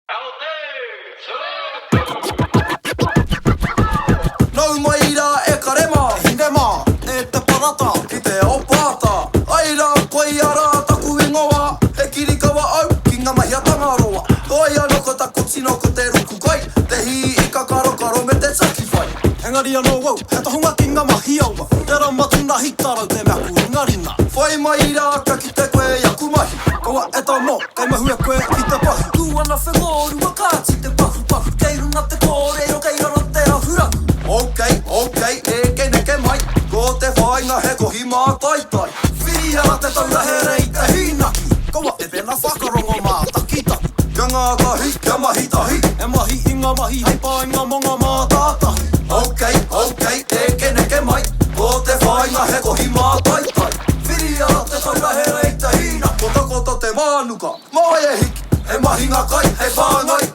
No maira e karema Hindema e te parata Ki te opata Aira koe ara taku ingoa He kirikawa au ki ngā mahi a tangaroa Toi anoko taku tino ko te ruku kai Te hi i ka karo karo me te taki whai Engari anō wau, he tohunga ki ngā mahi aua Te ramatuna hitarau te mea ku ringarina Whai maira ka ki te koe i aku mahi Kaua e tau no, kai mahu e koe ki te pahi Kuana whengoru a kāti te pahu pahu Kei runga te kore o kei raro te rahuraku Ok, e kei neke mai Ko te whainga he kohi mā tai tai Whiriara te taura he rei te hinaki Kaua e pena whakarongo mā takitahi Kia ngā tahi, kia mahi tahi E mahi i ngā mahi, hei pā i ngā monga mā tātahi Ok, e kei neke mai Ko te whainga he kohi mā tai tai Whiriara te taura he rei te hinaki Kota te mānuka, mai e hiki E mahi ngā kai, hei whāngai